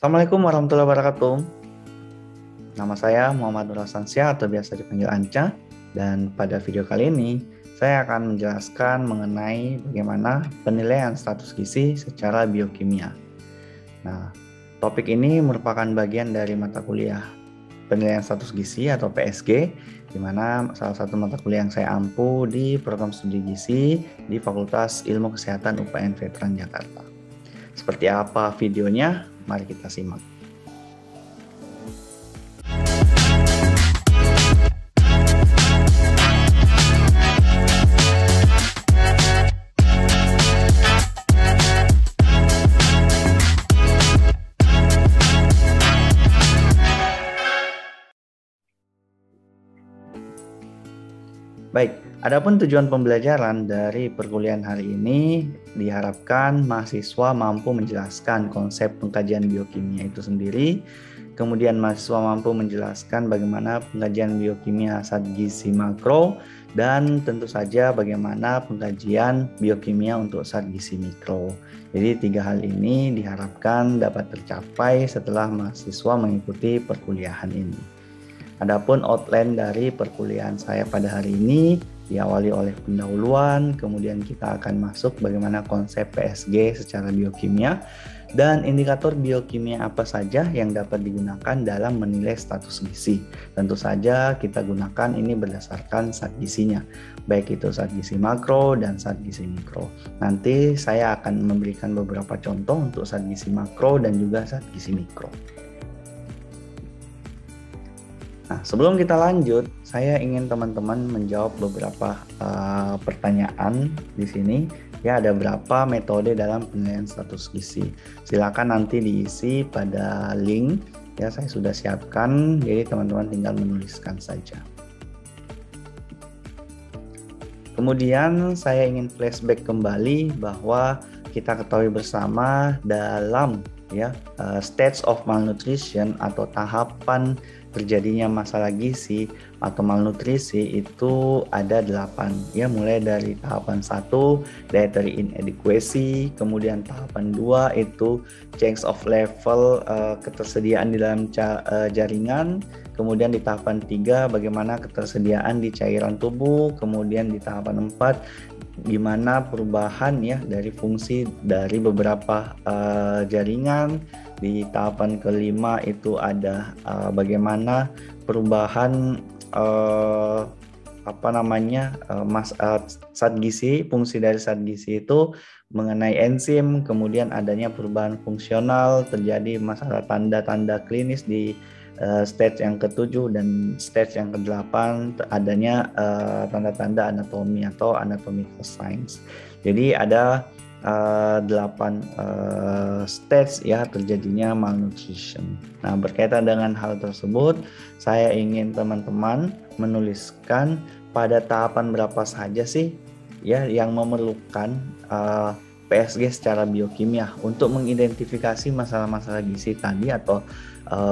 Assalamualaikum warahmatullahi wabarakatuh. Nama saya Muhammad Nur Hasansyah atau biasa dipanggil Anca. Dan pada video kali ini, saya akan menjelaskan mengenai bagaimana penilaian status gizi secara biokimia. Nah, topik ini merupakan bagian dari mata kuliah penilaian status gizi atau PSG, di mana salah satu mata kuliah yang saya ampu di program studi gizi di Fakultas Ilmu Kesehatan UPN Veteran Jakarta. Seperti apa videonya? Mari kita simak. Baik, adapun tujuan pembelajaran dari perkuliahan hari ini diharapkan mahasiswa mampu menjelaskan konsep pengkajian biokimia itu sendiri, kemudian mahasiswa mampu menjelaskan bagaimana pengkajian biokimia zat gizi makro, dan tentu saja bagaimana pengkajian biokimia untuk zat gizi mikro. Jadi 3 hal ini diharapkan dapat tercapai setelah mahasiswa mengikuti perkuliahan ini. Adapun outline dari perkuliahan saya pada hari ini diawali oleh pendahuluan, kemudian kita akan masuk bagaimana konsep PSG secara biokimia dan indikator biokimia apa saja yang dapat digunakan dalam menilai status gizi. Tentu saja kita gunakan ini berdasarkan zat gizinya, baik itu zat gizi makro dan zat gizi mikro. Nanti saya akan memberikan beberapa contoh untuk zat gizi makro dan juga zat gizi mikro. Nah, sebelum kita lanjut, saya ingin teman-teman menjawab beberapa pertanyaan di sini. Ya, ada berapa metode dalam penilaian status gizi. Silakan nanti diisi pada link. Ya, saya sudah siapkan. Jadi teman-teman tinggal menuliskan saja. Kemudian saya ingin flashback kembali bahwa kita ketahui bersama dalam stage of malnutrition atau tahapan terjadinya masalah gizi atau malnutrisi itu ada 8 ya, mulai dari tahapan 1 dietary inadequacy, kemudian tahapan 2 itu change of level ketersediaan di dalam jaringan, kemudian di tahapan 3 bagaimana ketersediaan di cairan tubuh, kemudian di tahapan 4 gimana perubahan ya dari fungsi dari beberapa jaringan. Di tahapan kelima itu ada bagaimana perubahan zat gizi, fungsi dari zat gizi itu mengenai enzim, kemudian adanya perubahan fungsional, terjadi masalah tanda-tanda klinis di stage yang ke-7 dan stage yang ke-8 adanya tanda-tanda anatomi atau anatomical signs. Jadi ada 8 stage ya terjadinya malnutrition. Nah, berkaitan dengan hal tersebut, saya ingin teman-teman menuliskan pada tahapan berapa saja sih ya yang memerlukan PSG secara biokimia untuk mengidentifikasi masalah-masalah gizi tadi atau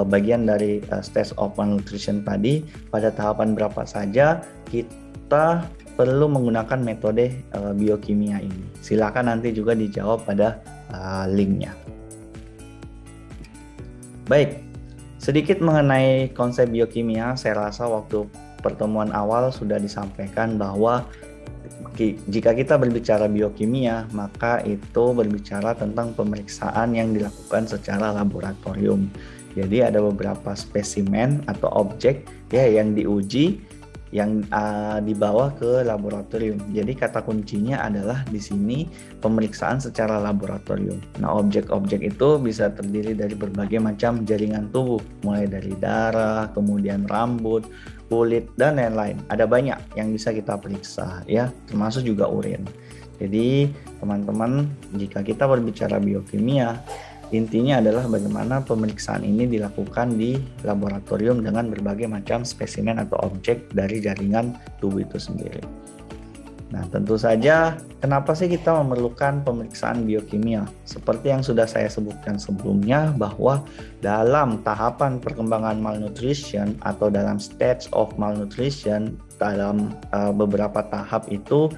bagian dari stage of malnutrition tadi. Pada tahapan berapa saja kita perlu menggunakan metode biokimia ini. Silakan nanti juga dijawab pada linknya. Baik, sedikit mengenai konsep biokimia. Saya rasa waktu pertemuan awal sudah disampaikan bahwa jika kita berbicara biokimia, maka itu berbicara tentang pemeriksaan yang dilakukan secara laboratorium. Jadi ada beberapa spesimen atau objek ya yang diuji, yang dibawa ke laboratorium. Jadi kata kuncinya adalah di sini pemeriksaan secara laboratorium. Nah, objek-objek itu bisa terdiri dari berbagai macam jaringan tubuh, mulai dari darah, kemudian rambut, kulit, dan lain-lain. Ada banyak yang bisa kita periksa ya, termasuk juga urin. Jadi teman-teman, jika kita berbicara biokimia, intinya adalah bagaimana pemeriksaan ini dilakukan di laboratorium dengan berbagai macam spesimen atau objek dari jaringan tubuh itu sendiri. Nah, tentu saja kenapa sih kita memerlukan pemeriksaan biokimia? Seperti yang sudah saya sebutkan sebelumnya, bahwa dalam tahapan perkembangan malnutrition atau dalam stage of malnutrition, dalam beberapa tahap itu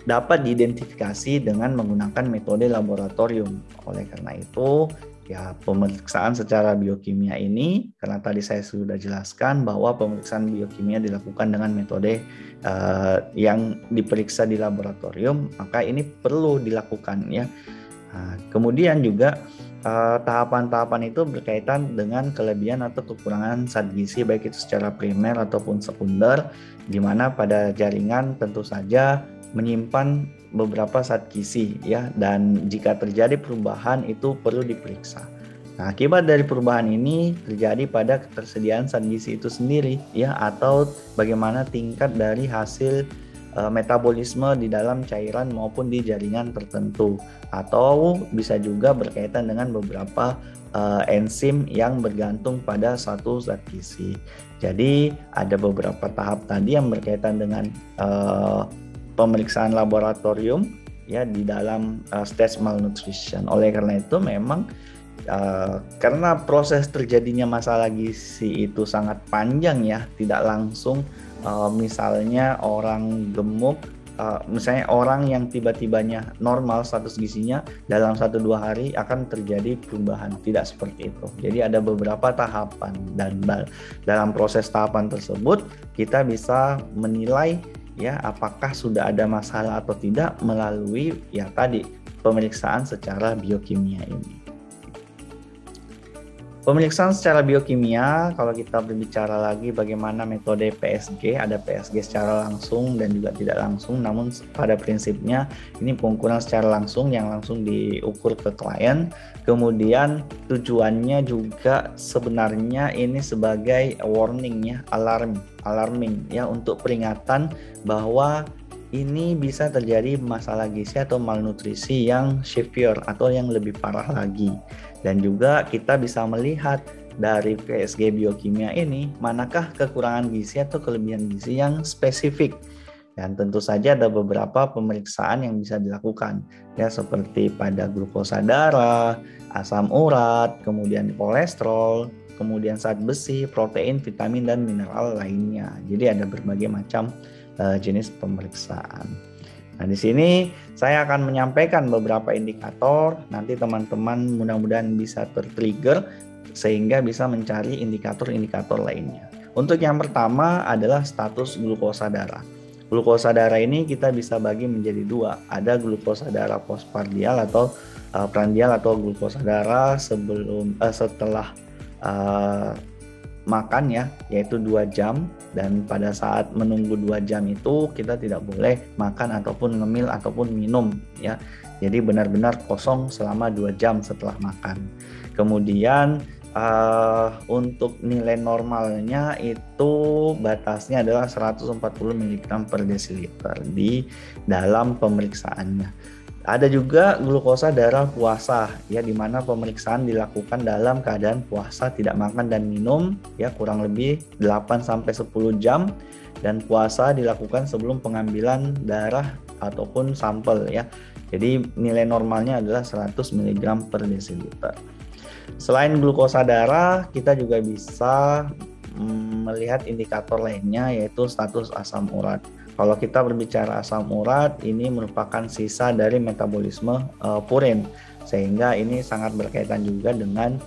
dapat diidentifikasi dengan menggunakan metode laboratorium. Oleh karena itu, Ya, pemeriksaan secara biokimia ini, karena tadi saya sudah jelaskan bahwa pemeriksaan biokimia dilakukan dengan metode yang diperiksa di laboratorium, maka ini perlu dilakukan ya. Nah, kemudian juga tahapan-tahapan itu berkaitan dengan kelebihan atau kekurangan zat gizi baik itu secara primer ataupun sekunder, di mana pada jaringan tentu saja menyimpan beberapa zat gizi ya, dan jika terjadi perubahan itu perlu diperiksa. Nah, akibat dari perubahan ini terjadi pada ketersediaan zat gizi itu sendiri ya, atau bagaimana tingkat dari hasil metabolisme di dalam cairan maupun di jaringan tertentu, atau bisa juga berkaitan dengan beberapa enzim yang bergantung pada satu zat gizi. Jadi ada beberapa tahap tadi yang berkaitan dengan pemeriksaan laboratorium ya di dalam stage malnutrition. Oleh karena itu memang karena proses terjadinya masalah gizi itu sangat panjang ya, tidak langsung misalnya orang gemuk, misalnya orang yang tiba-tibanya normal status gizinya dalam 1-2 hari akan terjadi perubahan, tidak seperti itu. Jadi ada beberapa tahapan, dan dalam proses tahapan tersebut kita bisa menilai ya apakah sudah ada masalah atau tidak melalui ya tadi pemeriksaan secara biokimia ini. Pemeriksaan secara biokimia, kalau kita berbicara lagi bagaimana metode PSG, ada PSG secara langsung dan juga tidak langsung, namun pada prinsipnya ini pengukuran secara langsung yang langsung diukur ke klien. Kemudian tujuannya juga sebenarnya ini sebagai warning ya, alarming ya, untuk peringatan bahwa ini bisa terjadi masalah gizi atau malnutrisi yang severe atau yang lebih parah lagi. Dan juga kita bisa melihat dari PSG biokimia ini manakah kekurangan gizi atau kelebihan gizi yang spesifik. Dan tentu saja ada beberapa pemeriksaan yang bisa dilakukan ya, seperti pada glukosa darah, asam urat, kemudian kolesterol, kemudian zat besi, protein, vitamin dan mineral lainnya. Jadi ada berbagai macam jenis pemeriksaan. Nah, di sini saya akan menyampaikan beberapa indikator, nanti teman-teman mudah-mudahan bisa tertrigger sehingga bisa mencari indikator-indikator lainnya. Untuk yang pertama adalah status glukosa darah. Glukosa darah ini kita bisa bagi menjadi 2. Ada glukosa darah postprandial atau prandial atau glukosa darah setelah makan ya, yaitu 2 jam, dan pada saat menunggu 2 jam itu kita tidak boleh makan ataupun ngemil ataupun minum ya. Jadi benar-benar kosong selama 2 jam setelah makan. Kemudian untuk nilai normalnya itu batasnya adalah 140 mg per desiliter di dalam pemeriksaannya. Ada juga glukosa darah puasa ya, di mana pemeriksaan dilakukan dalam keadaan puasa, tidak makan dan minum ya, kurang lebih 8-10 jam, dan puasa dilakukan sebelum pengambilan darah ataupun sampel ya. Jadi nilai normalnya adalah 100 mg per desiliter. Selain glukosa darah, kita juga bisa melihat indikator lainnya, yaitu status asam urat. Kalau kita berbicara asam urat, ini merupakan sisa dari metabolisme purin, sehingga ini sangat berkaitan juga dengan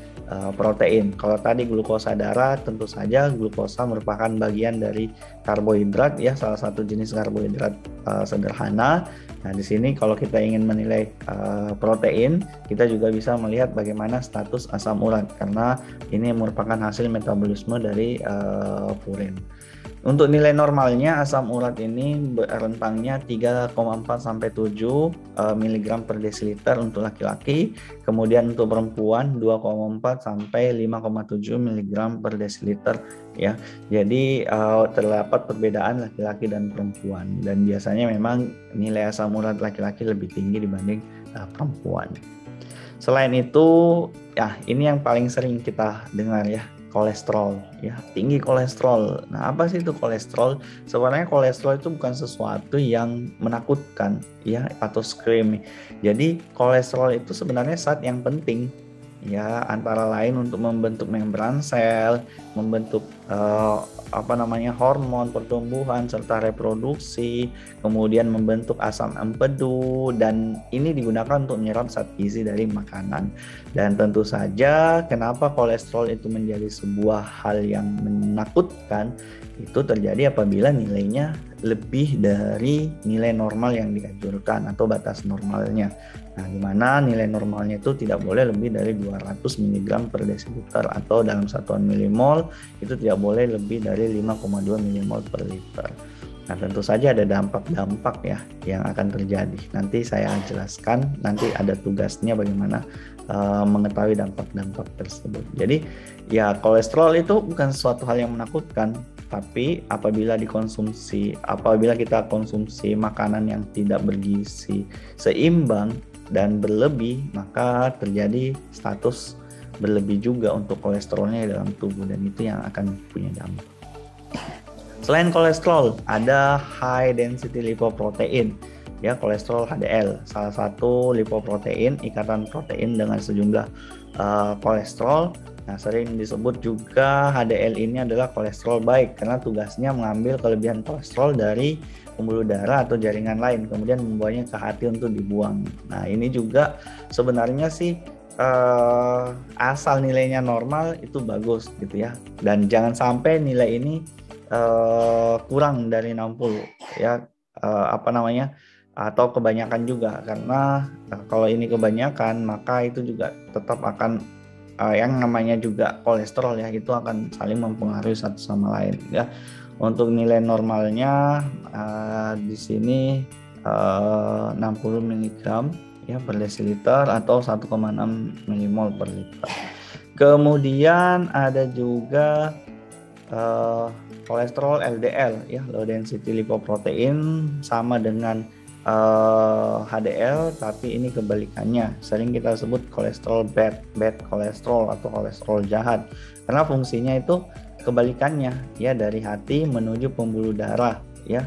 protein. Kalau tadi glukosa darah, tentu saja glukosa merupakan bagian dari karbohidrat ya, salah satu jenis karbohidrat sederhana. Nah, di sini kalau kita ingin menilai protein, kita juga bisa melihat bagaimana status asam urat, karena ini merupakan hasil metabolisme dari purin. Untuk nilai normalnya asam urat ini rentangnya 3,4 sampai 7 mg per desiliter untuk laki-laki, kemudian untuk perempuan 2,4 sampai 5,7 mg per desiliter ya. Jadi terdapat perbedaan laki-laki dan perempuan, dan biasanya memang nilai asam urat laki-laki lebih tinggi dibanding perempuan. Selain itu ya, ini yang paling sering kita dengar ya, kolesterol ya, tinggi kolesterol. Nah, apa sih itu kolesterol? Sebenarnya kolesterol itu bukan sesuatu yang menakutkan ya atau screaming. Jadi kolesterol itu sebenarnya zat yang penting ya, antara lain untuk membentuk membran sel, membentuk hormon pertumbuhan serta reproduksi, kemudian membentuk asam empedu, dan ini digunakan untuk menyerap zat gizi dari makanan. Dan tentu saja kenapa kolesterol itu menjadi sebuah hal yang menakutkan, itu terjadi apabila nilainya lebih dari nilai normal yang dianjurkan atau batas normalnya. Nah, di mana nilai normalnya itu tidak boleh lebih dari 200 mg per desiliter, atau dalam satuan milimol itu tidak boleh lebih dari 5,2 milimol per liter. Nah, tentu saja ada dampak-dampak ya yang akan terjadi. Nanti saya jelaskan, nanti ada tugasnya bagaimana mengetahui dampak-dampak tersebut. Jadi ya, kolesterol itu bukan suatu hal yang menakutkan, tapi apabila kita konsumsi makanan yang tidak bergizi seimbang dan berlebih, maka terjadi status berlebih juga untuk kolesterolnya dalam tubuh, dan itu yang akan punya dampak. Selain kolesterol, ada high density lipoprotein, ya, kolesterol HDL, salah satu lipoprotein, ikatan protein dengan sejumlah kolesterol. Nah, sering disebut juga HDL ini adalah kolesterol baik karena tugasnya mengambil kelebihan kolesterol dari pembuluh darah atau jaringan lain, kemudian membawanya ke hati untuk dibuang. Nah, ini juga sebenarnya sih asal nilainya normal itu bagus gitu ya, dan jangan sampai nilai ini kurang dari 60 ya, atau kebanyakan juga, karena kalau ini kebanyakan maka itu juga tetap akan yang namanya juga kolesterol ya, itu akan saling mempengaruhi satu sama lain ya. Untuk nilai normalnya di sini 60 mg ya per desiliter atau 1,6 milimol per liter. Kemudian ada juga kolesterol LDL ya, low density lipoprotein, sama dengan HDL, tapi ini kebalikannya. Sering kita sebut kolesterol bad kolesterol atau kolesterol jahat, karena fungsinya itu kebalikannya ya, dari hati menuju pembuluh darah ya,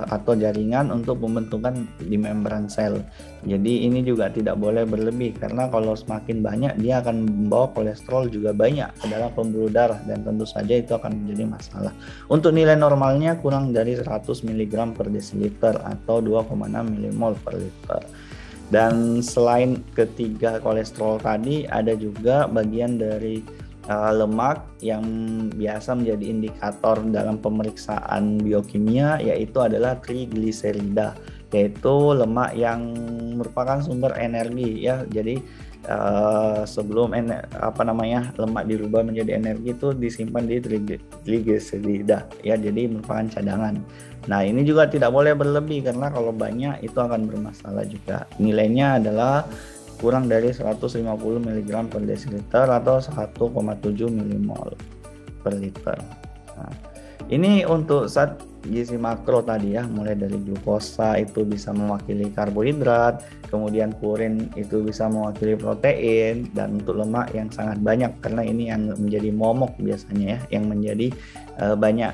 atau jaringan untuk pembentukan di membran sel. Jadi ini juga tidak boleh berlebih, karena kalau semakin banyak dia akan membawa kolesterol juga banyak ke dalam pembuluh darah, dan tentu saja itu akan menjadi masalah. Untuk nilai normalnya kurang dari 100 mg per desiliter atau 2,6 milimol per liter. Dan selain ketiga kolesterol tadi, ada juga bagian dari lemak yang biasa menjadi indikator dalam pemeriksaan biokimia, yaitu adalah trigliserida, yaitu lemak yang merupakan sumber energi ya. Jadi sebelum lemak dirubah menjadi energi itu disimpan di trigliserida ya, jadi merupakan cadangan. Nah, ini juga tidak boleh berlebih, karena kalau banyak itu akan bermasalah juga. Nilainya adalah kurang dari 150 mg per desiliter atau 1,7 milimol per liter. Nah, ini untuk zat gizi makro tadi ya, mulai dari glukosa itu bisa mewakili karbohidrat, kemudian purin itu bisa mewakili protein, dan untuk lemak yang sangat banyak, karena ini yang menjadi momok biasanya ya, yang menjadi banyak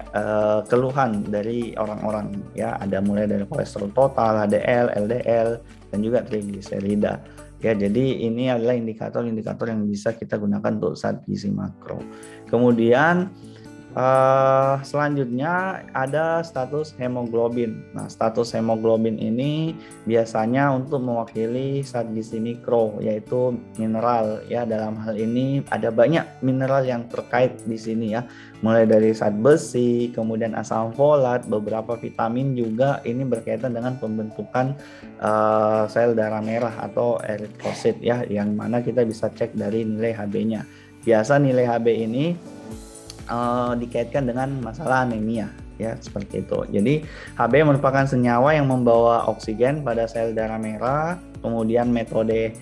keluhan dari orang-orang ya. Ada mulai dari kolesterol total, HDL, LDL, dan juga trigliserida. Ya, jadi ini adalah indikator-indikator yang bisa kita gunakan untuk zat gizi makro. Kemudian selanjutnya ada status hemoglobin. Nah, status hemoglobin ini biasanya untuk mewakili zat gizi mikro, yaitu mineral ya. Dalam hal ini ada banyak mineral yang terkait di sini ya, mulai dari zat besi, kemudian asam folat, beberapa vitamin juga. Ini berkaitan dengan pembentukan sel darah merah atau eritrosit ya, yang mana kita bisa cek dari nilai Hb-nya. Biasa nilai Hb ini dikaitkan dengan masalah anemia ya, seperti itu. Jadi Hb merupakan senyawa yang membawa oksigen pada sel darah merah. Kemudian metode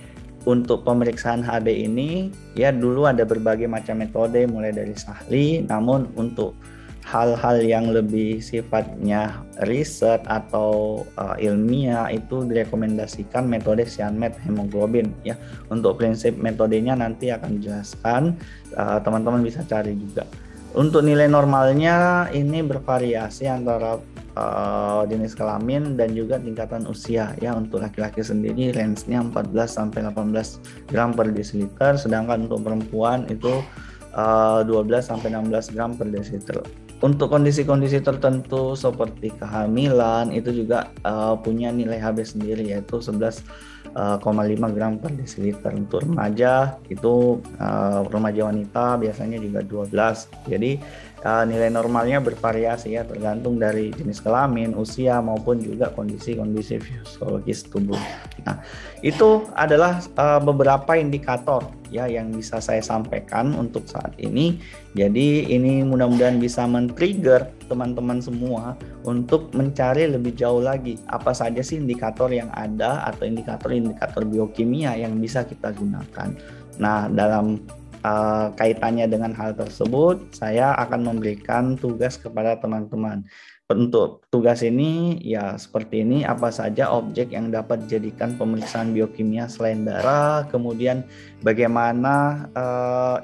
untuk pemeriksaan Hb ini ya, dulu ada berbagai macam metode mulai dari sahli, namun untuk hal-hal yang lebih sifatnya riset atau ilmiah itu direkomendasikan metode Sianmet hemoglobin ya. Untuk prinsip metodenya nanti akan dijelaskan, teman-teman bisa cari juga. Untuk nilai normalnya ini bervariasi antara jenis kelamin dan juga tingkatan usia ya. Untuk laki-laki sendiri range-nya 14 sampai 18 gram per desiliter, sedangkan untuk perempuan itu 12 sampai 16 gram per desiliter. Untuk kondisi-kondisi tertentu seperti kehamilan itu juga punya nilai Hb sendiri, yaitu 11,5 gram per desiliter. Untuk remaja itu remaja wanita biasanya juga 12. Jadi nilai normalnya bervariasi ya, tergantung dari jenis kelamin, usia maupun juga kondisi-kondisi fisiologis tubuh. Nah, itu adalah beberapa indikator ya yang bisa saya sampaikan untuk saat ini. Jadi ini mudah-mudahan bisa men-trigger teman-teman semua untuk mencari lebih jauh lagi apa saja sih indikator yang ada atau indikator-indikator biokimia yang bisa kita gunakan. Nah, dalam kaitannya dengan hal tersebut, saya akan memberikan tugas kepada teman-teman. Untuk tugas ini ya seperti ini, apa saja objek yang dapat dijadikan pemeriksaan biokimia selain darah, kemudian bagaimana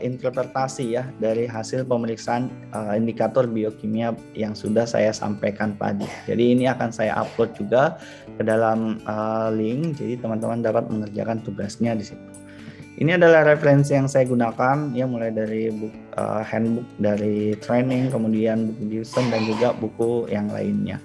interpretasi ya dari hasil pemeriksaan indikator biokimia yang sudah saya sampaikan tadi. Jadi ini akan saya upload juga ke dalam link, jadi teman-teman dapat mengerjakan tugasnya di situ. Ini adalah referensi yang saya gunakan ya, mulai dari handbook dari training, kemudian buku Gibson dan juga buku yang lainnya.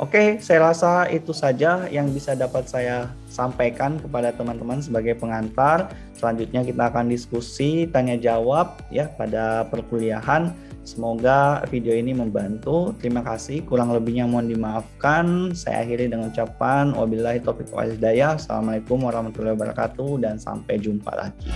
Oke, saya rasa itu saja yang bisa dapat saya sampaikan kepada teman-teman sebagai pengantar. Selanjutnya kita akan diskusi tanya jawab ya pada perkuliahan. Semoga video ini membantu. Terima kasih. Kurang lebihnya mohon dimaafkan. Saya akhiri dengan ucapan wabillahi taufiq wal hidayah. Assalamualaikum warahmatullahi wabarakatuh dan sampai jumpa lagi.